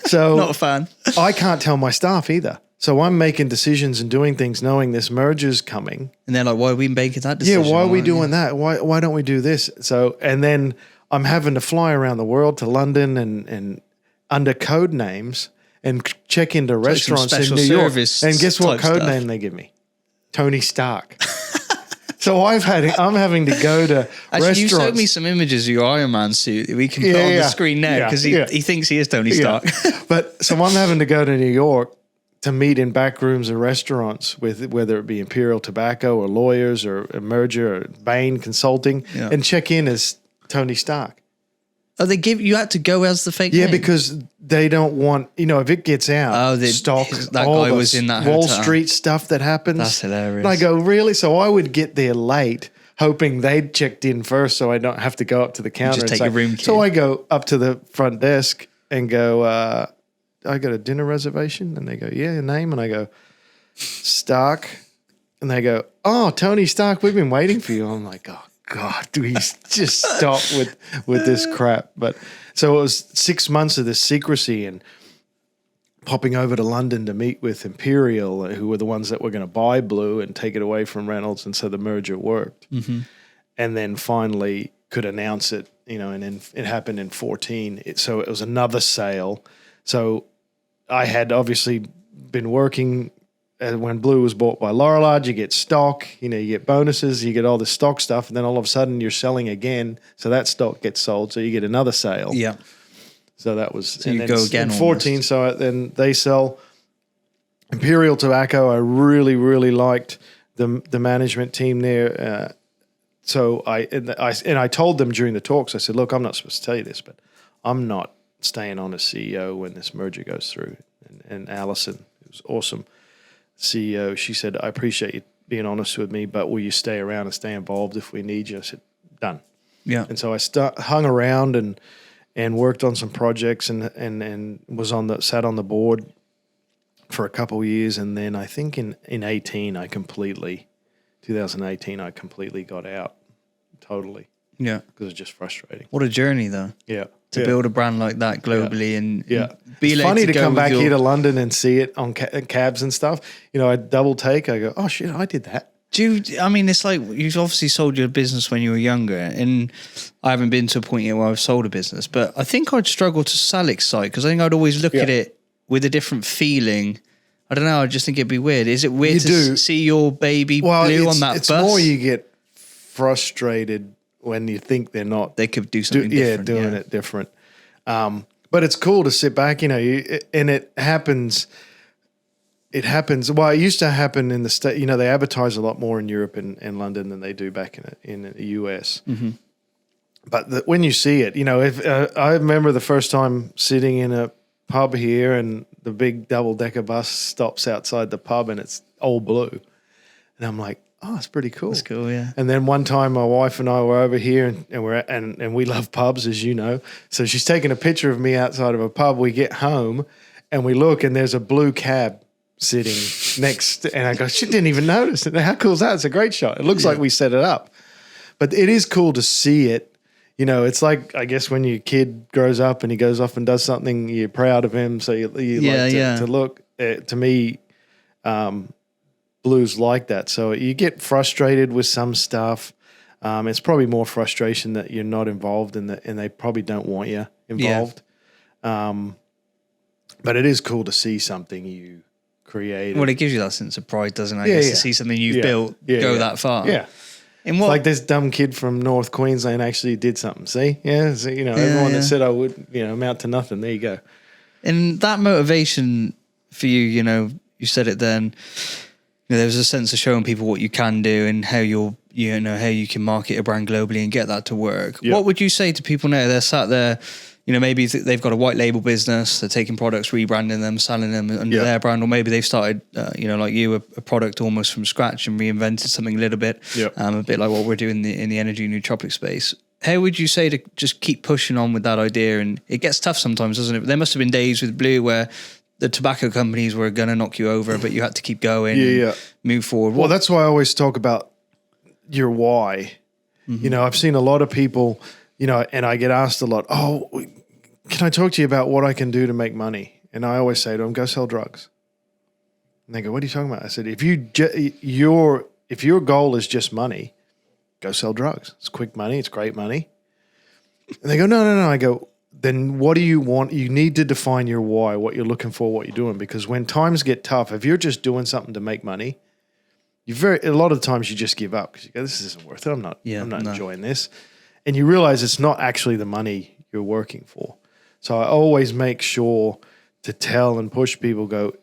So not a fan. I can't tell my staff either. So I'm making decisions and doing things knowing this merger's coming. And they're like, why are we making that decision? Yeah, why are we doing that? Why don't we do this? So, and then I'm having to fly around the world to London and under code names and check into restaurants in New York. And guess what code name they give me? Tony Stark. So I'm having to go to Actually, restaurants. you showed me some images of your Iron Man suit. We can put on the screen now because he thinks he is Tony Stark. But so I'm having to go to New York to meet in back rooms of restaurants with whether it be Imperial Tobacco or lawyers or a merger or Bain Consulting and check in as Tony Stark. Oh, you had to go as the fake name? Because they don't want, if it gets out, stock, that guy was in that Wall hotel. Street stuff that happens. That's hilarious. And I go, really? So I would get there late, hoping they'd checked in first so I don't have to go up to the counter. Just take your room key. So I go up to the front desk and go, I got a dinner reservation? And they go, yeah, your name? And I go, Stark. And they go, oh, Tony Stark, we've been waiting for you. I'm like, oh, God, please just stop with this crap. But so it was 6 months of this secrecy and popping over to London to meet with Imperial, who were the ones that were going to buy Blue and take it away from Reynolds. And so the merger worked. Mm-hmm. And then finally could announce it, and then it happened in 2014. So it was another sale. So I had obviously been working when Blue was bought by Lorillard. You get stock, you get bonuses, you get all the stock stuff, and then all of a sudden you're selling again. So that stock gets sold, so you get another sale. Yeah. So that was so you go again. In 2014. So then they sell Imperial Tobacco. I really, really liked the management team there. So I told them during the talks. I said, look, I'm not supposed to tell you this, but I'm not staying on as CEO when this merger goes through. And Alison, it was awesome. CEO, she said, I appreciate you being honest with me, but will you stay around and stay involved if we need you? I said, done. Yeah. And so I hung around and worked on some projects and was sat on the board for a couple of years. And then I think in 2018, I completely got out totally. Yeah. Because it's just frustrating. What a journey, though. Yeah. To build a brand like that globally and be it's funny to come back here to London and see it on cabs and stuff. I double take. I go, oh shit, I did that. It's like you've obviously sold your business when you were younger, and I haven't been to a point yet where I've sold a business, but I think I'd struggle to sell Excite because I think I'd always look at it with a different feeling. I don't know. I just think it'd be weird. Is it weird see your baby Blue on that it's bus? It's more you get frustrated when you think they're not. They could do something different. Doing it different. But it's cool to sit back, and it happens. It happens. Well, it used to happen in the state. They advertise a lot more in Europe and London than they do back in the US. Mm-hmm. But when you see it, if I remember the first time sitting in a pub here, and the big double-decker bus stops outside the pub, and it's all blue, and I'm like, oh, it's pretty cool. That's cool, yeah. And then one time my wife and I were over here and we love pubs, as you know. So she's taking a picture of me outside of a pub. We get home and we look and there's a blue cab sitting next. And I go, she didn't even notice. And how cool is that? It's a great shot. It looks like we set it up. But it is cool to see it. It's like, I guess when your kid grows up and he goes off and does something, you're proud of him. So you like to look. To me, Blue's like that. So you get frustrated with some stuff. It's probably more frustration that you're not involved and they probably don't want you involved. Yeah. But it is cool to see something you created. Well, it gives you that sense of pride, doesn't it? To see something you've built go that far. Yeah. And like this dumb kid from North Queensland actually did something. See? Yeah. So, everyone that said I would, amount to nothing. There you go. And that motivation for you, you said it then. There was a sense of showing people what you can do and how how you can market a brand globally and get that to work. Yep. What would you say to people now? They're sat there, maybe they've got a white label business, they're taking products, rebranding them, selling them under their brand, or maybe they've started, like you, a product almost from scratch and reinvented something a little bit, a bit like what we're doing in the energy nootropic space. How would you say to just keep pushing on with that idea? And it gets tough sometimes, doesn't it? There must have been days with Blue where the tobacco companies were going to knock you over, but you had to keep going and move forward. Well, that's why I always talk about your why. Mm-hmm. I've seen a lot of people, and I get asked a lot, oh, can I talk to you about what I can do to make money? And I always say to them, go sell drugs. And they go, what are you talking about? I said, if your goal is just money, go sell drugs. It's quick money. It's great money. And they go, no. I go, then what do you want? You need to define your why, what you're looking for, what you're doing. Because when times get tough, if you're just doing something to make money, a lot of times you just give up because you go, this isn't worth it. I'm not no. enjoying this. And you realize it's not actually the money you're working for. So I always make sure to tell and push people, go,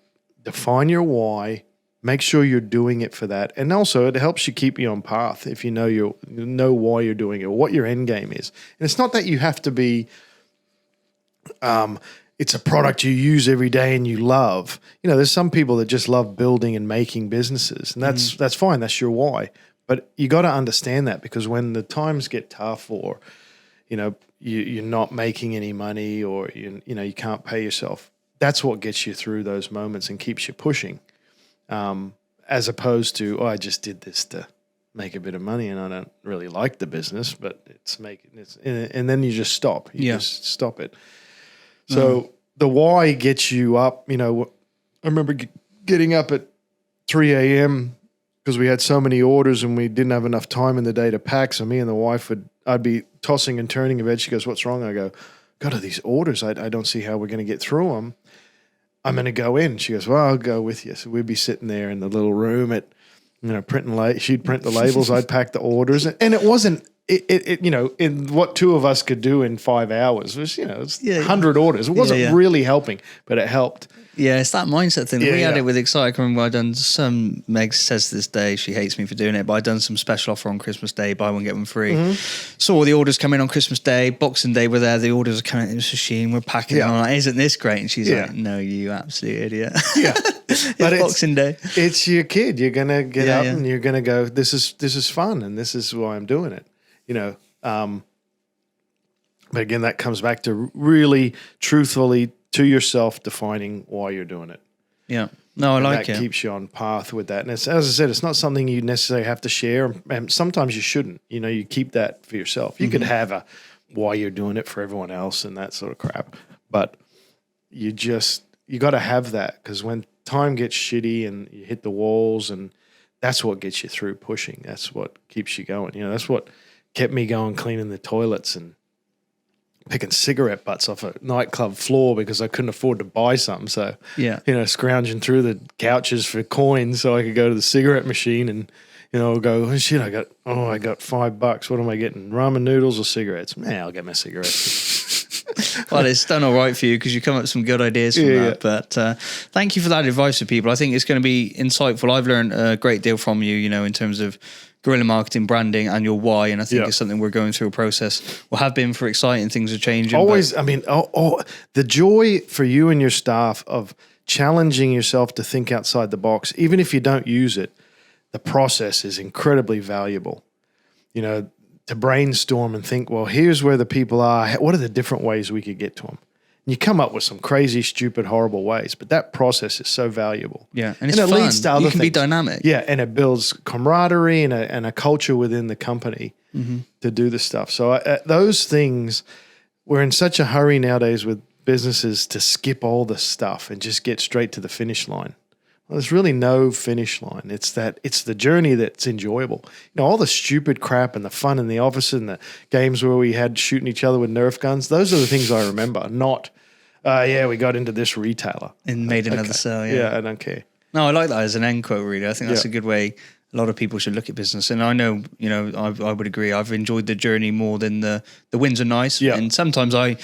define your why, make sure you're doing it for that. And also it helps you keep you on path if you know why you're doing it or what your end game is. And it's not that you have to be, it's a product you use every day and you love. There's some people that just love building and making businesses, and that's fine. That's your why. But you got to understand that, because when the times get tough, or you're not making any money, or you can't pay yourself, that's what gets you through those moments and keeps you pushing. As opposed to, I just did this to make a bit of money and I don't really like the business, but and then you just stop. You just stop it. So the why gets you up. I remember getting up at 3 a.m. because we had so many orders and we didn't have enough time in the day to pack. So me and the wife I'd be tossing and turning in bed. She goes, "What's wrong?" I go, "God, are these orders? I don't see how we're going to get through them. I'm going to go in." She goes, "Well, I'll go with you." So we'd be sitting there in the little room printing. She'd print the labels. I'd pack the orders, and it wasn't. In what two of us could do in 5 hours was, it's 100 orders. It wasn't really helping, but it helped. Yeah, it's that mindset thing. We had it with Excite. I remember I'd done some, Meg says to this day, she hates me for doing it, but I'd done some special offer on Christmas Day, buy one, get one free. Mm-hmm. Saw all the orders come in on Christmas Day, Boxing Day were there, the orders are coming in, this machine, we're packing it. I'm like, isn't this great? And she's like, no, you absolute idiot. Yeah. But it's Boxing Day. It's your kid. You're going to get up and you're going to go, this is fun and this is why I'm doing it. But again, that comes back to really truthfully to yourself defining why you're doing it. Yeah. No, I like it. That keeps you on path with that. And it's, as I said, it's not something you necessarily have to share. And sometimes you shouldn't. You keep that for yourself. You could have a why you're doing it for everyone else and that sort of crap. But you got to have that, because when time gets shitty and you hit the walls, and that's what gets you through pushing. That's what keeps you going. That's what kept me going, cleaning the toilets and picking cigarette butts off a nightclub floor because I couldn't afford to buy something. So, scrounging through the couches for coins so I could go to the cigarette machine and, go, oh, shit, I got $5. What am I getting? Ramen noodles or cigarettes? I'll get my cigarettes. Well, it's done all right for you because you come up with some good ideas from that. But thank you for that advice for people. I think it's going to be insightful. I've learned a great deal from you, in terms of guerrilla marketing, branding, and your why. And I think it's something we're going through a process. We'll have been for exciting. Things are changing. Always, the joy for you and your staff of challenging yourself to think outside the box, even if you don't use it, the process is incredibly valuable. To brainstorm and think, well, here's where the people are. What are the different ways we could get to them? And you come up with some crazy, stupid, horrible ways, but that process is so valuable. Yeah, and it's fun. Leads to other things. Be dynamic. Yeah, and it builds camaraderie and a culture within the company to do the stuff. So those things, we're in such a hurry nowadays with businesses to skip all the stuff and just get straight to the finish line. Well, there's really no finish line. It's the journey that's enjoyable. All the stupid crap and the fun in the office and the games where we had shooting each other with Nerf guns, those are the things I remember, not, we got into this retailer. And made another sale, Yeah, I don't care. No, I like that as an end quote, really. I think that's a good way a lot of people should look at business. And I know, I would agree. I've enjoyed the journey more than the wins are nice. Yeah. And sometimes I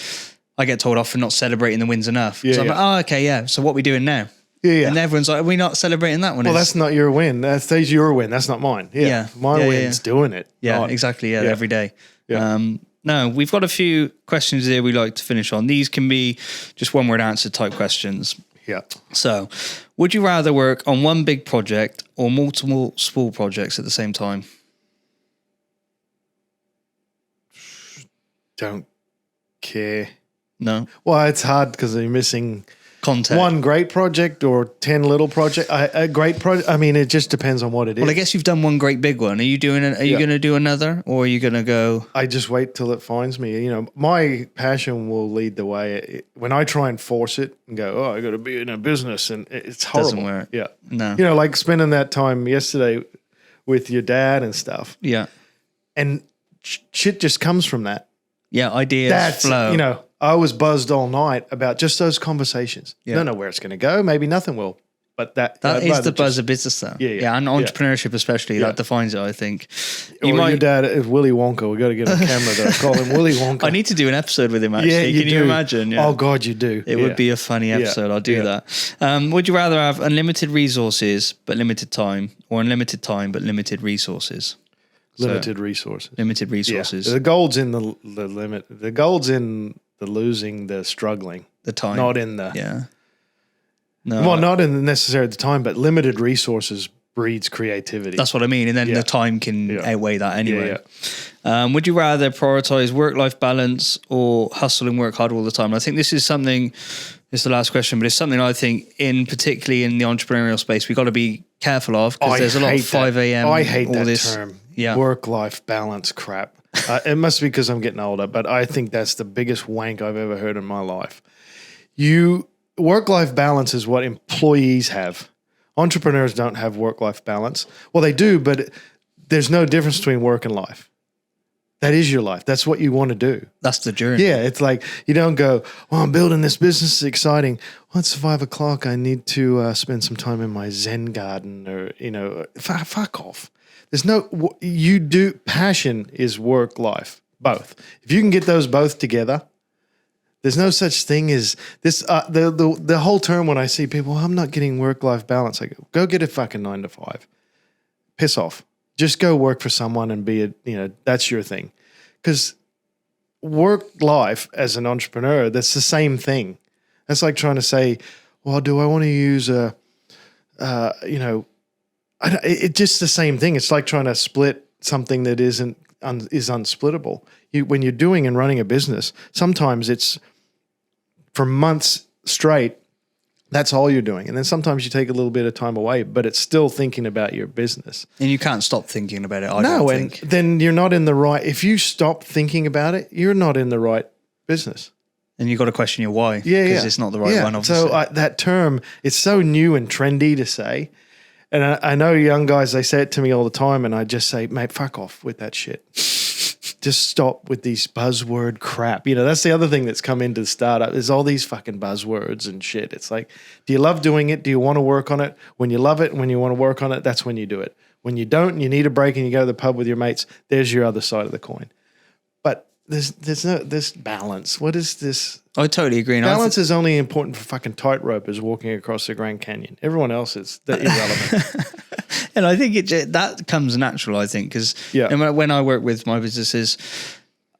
get told off for not celebrating the wins enough. So I'm like, okay, so what are we doing now? Yeah. And everyone's like, are we not celebrating that one? Well, that's not your win. That's your win. That's not mine. My win's doing it. Yeah, exactly. Yeah, every day. Yeah. Now, we've got a few questions here we'd like to finish on. These can be just one-word answer type questions. Yeah. So, would you rather work on one big project or multiple small projects at the same time? Don't care. No? Well, it's hard because you're missing content. One great project or 10 little project. A great project. I mean, it just depends on what it is. Well, I guess you've done one great big one. Are you doing? Are you going to do another, or are you going to go? I just wait till it finds me. My passion will lead the way. When I try and force it and go, I got to be in a business, and it's horrible. Doesn't work. Yeah. No. Like spending that time yesterday with your dad and stuff. Yeah. And shit just comes from that. Yeah, ideas flow. I was buzzed all night about just those conversations. Yeah. Don't know where it's going to go. Maybe nothing will. But that is the buzz of business, though. Yeah, and entrepreneurship especially, that defines it, I think. Your dad is Willy Wonka. We got to get a camera there. Call him Willy Wonka. I need to do an episode with him, actually. Yeah, Can you imagine? Yeah. Oh, God, you do. It would be a funny episode. I'll do that. Would you rather have unlimited resources but limited time, or unlimited time but limited resources? Limited resources. Limited resources. Yeah. The gold's in the limit. The gold's in the losing, the struggling. The time. Not in the... Yeah. No, well, not in necessarily the time, but limited resources breeds creativity. That's what I mean. And then the time can outweigh that anyway. Yeah. Would you rather prioritize work-life balance or hustle and work hard all the time? And I think this is something, it's the last question, but it's something I think particularly in the entrepreneurial space, we got to be careful of, because there's a lot of 5 a.m. I hate that this term. Yeah. Work-life balance crap. It must be because I'm getting older, but I think that's the biggest wank I've ever heard in my life. Work-life balance is what employees have. Entrepreneurs don't have work-life balance. Well, they do, but there's no difference between work and life. That is your life. That's what you want to do. That's the journey. Yeah, it's like you don't go, oh, I'm building this business. It's exciting. Well, it's 5 o'clock. I need to spend some time in my Zen garden, or, fuck off. There's no, passion is work-life, both. If you can get those both together, there's no such thing as this. The whole term when I see people, I'm not getting work-life balance. I go get a fucking 9 to 5. Piss off. Just go work for someone and that's your thing. Because work life as an entrepreneur, that's the same thing. That's like trying to say, well, do I want to use it's just the same thing. It's like trying to split something that is unsplittable. When you're doing and running a business, sometimes it's for months straight, that's all you're doing. And then sometimes you take a little bit of time away, but it's still thinking about your business. And you can't stop thinking about it, I don't think. And then you're not in the right, if you stop thinking about it, you're not in the right business. And you've got to question your why. Yeah, because it's not the right one, obviously. So that term, it's so new and trendy to say. And I know young guys, they say it to me all the time, and I just say, mate, fuck off with that shit. Just stop with these buzzword crap. That's the other thing that's come into the startup is all these fucking buzzwords and shit. It's like, do you love doing it? Do you want to work on it? When you love it and when you want to work on it, that's when you do it. When you don't and you need a break and you go to the pub with your mates, there's your other side of the coin. But there's this balance. What is this? I totally agree. Balance is only important for fucking tightropers walking across the Grand Canyon. Everyone else is irrelevant. And I think that comes natural, I think, because when I work with my businesses,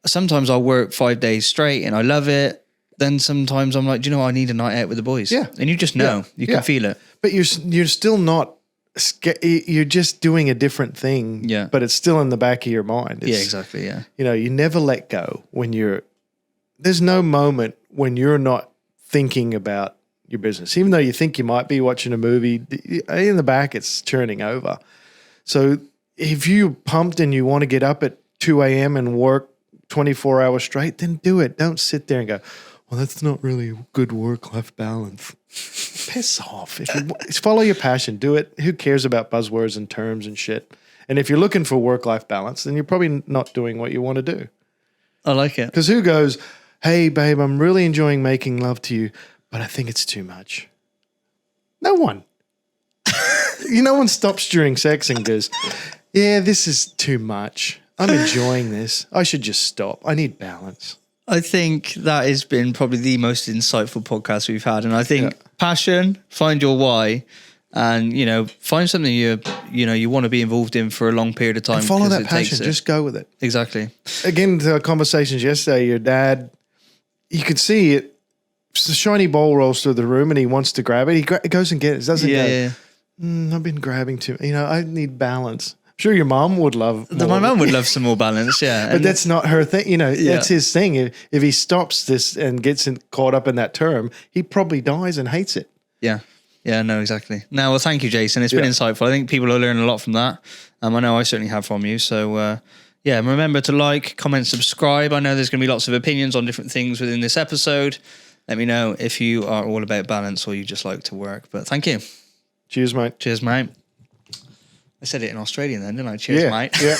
sometimes I'll work 5 days straight and I love it. Then sometimes I'm like, I need a night out with the boys. Yeah. And you just know. You can feel it. But you're still not, you're just doing a different thing. Yeah. But it's still in the back of your mind. Exactly, yeah. You never let go there's no moment when you're not thinking about your business. Even though you think you might be watching a movie, in the back it's churning over. So if you're pumped and you want to get up at 2 a.m. and work 24 hours straight, then do it. Don't sit there and go, well, that's not really good work-life balance. Piss off. Follow your passion. Do it. Who cares about buzzwords and terms and shit? And if you're looking for work-life balance, then you're probably not doing what you want to do. I like it. Because who goes, hey, babe, I'm really enjoying making love to you, but I think it's too much. No one. No one stops during sex and goes, yeah, this is too much. I'm enjoying this. I should just stop. I need balance. I think that has been probably the most insightful podcast we've had. And I think passion, find your why, and, find something you want to be involved in for a long period of time. And follow that passion. Just go with it. Exactly. Again, to our conversations yesterday, your dad, you could see it. The shiny ball rolls through the room and he wants to grab it. He goes and gets it. Doesn't go, I've been grabbing too. I need balance. I'm sure your mom would love more. My mom would love some more balance, yeah. But that's not her thing. That's his thing. If he stops this and gets caught up in that term, he probably dies and hates it. Yeah. Yeah, no, exactly. No, well, thank you, Jason. It's been insightful. I think people are learning a lot from that. I know I certainly have from you. So, remember to like, comment, subscribe. I know there's going to be lots of opinions on different things within this episode. Let me know if you are all about balance or you just like to work. But thank you. Cheers, mate. Cheers, mate. I said it in Australian then, didn't I? Cheers, mate. Yeah.